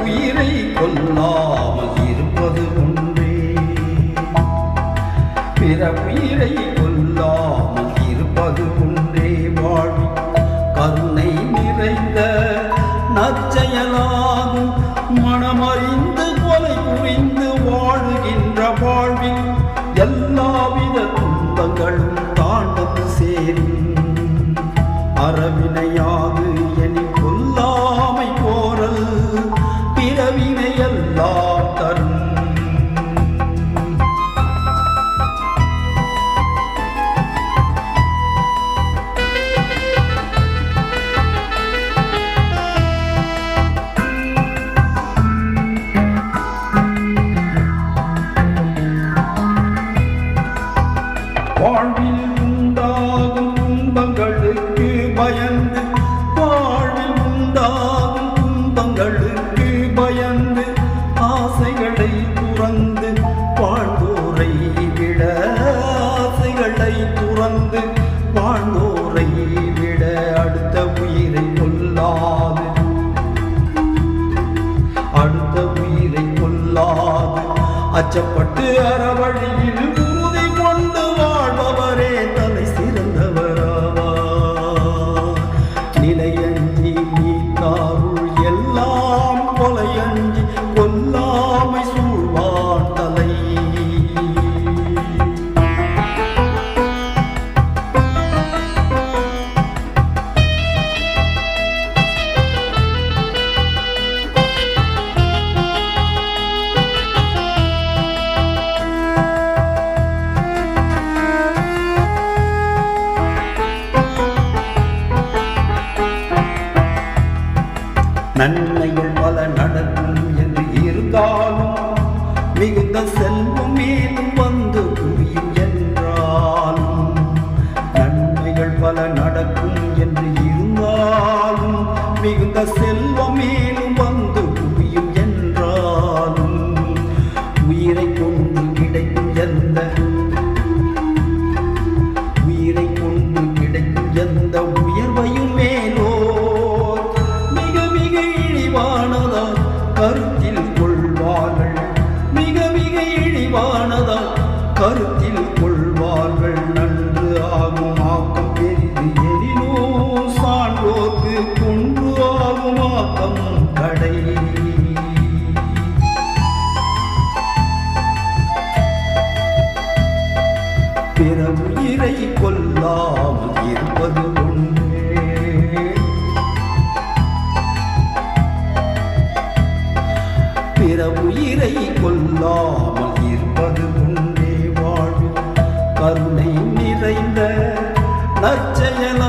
உயிரை கொல்லாமல் இருப்பது ஒன்றே. பிற உயிரை கொல்லாமல் இருப்பது ஒன்றே வாழ்வி கருணை நிறைந்த நற்செயலாகும். மனமறிந்து கொலை புரிந்து வாழுகின்ற வாழ்வில் எல்லாவித துன்பங்களும் தாண்டது சேரும். அறவினையாது எனில் கொல்லாமை போரல் பிறவினை எல்லாம் தரும். வாழ்வில் உண்டாகும் துன்பங்களுக்கு பயந்து, வாழ்வில் உண்டாகும் துன்பங்களுக்கு பயந்து, ஆசைகளை துறந்து வாழ்ந்தோரை விட, ஆசைகளை துறந்து வாழ்ந்தோரை விட அடுத்த உயிரை கொல்லாது, அடுத்த உயிரை கொல்லாது அச்சப்பட்டு அறவழியில் உறுதி கொண்டு வாழ்பவரே தலை சிறந்தவராவார். நிலையஞ்சி நீத்தாருள் எல்லாம் கொலையஞ்சி கொல்லாமை சூழ்வான் தலை. நன்மைகள் பல நடக்கும் என்று இருந்தாலும் மிகுந்த செல்வம் மேலும் வந்து குவியும் என்றாலும், நன்மைகள் பல நடக்கும் என்று இருந்தாலும் மிகுந்த செல்வம் மேலும் வந்து குவியும் என்றாலும், உயிரை கொண்டு கிடைக்கும் எந்த, உயிரை கொண்டு கிடைக்கும் எந்த உயர்வையும் மேலோ இழிவானதால் கருத்தில் கொள்வார்கள். மிக மிக இழிவானதால் கருத்தில் கொள்வார்கள். நன்று ஆகும் ஆக்கம் பெரிது எனினோ சான்றோர்க்கு கொன்று ஆகும் ஆக்கம் கடை. பிற உயிரை கொல்லாமல் இருப்பது ஒன்றே. பிற உயிரை கொல்லாமல் இருப்பது ஒன்றே வாழ்வு கருணை நிறைந்த நற்செயல்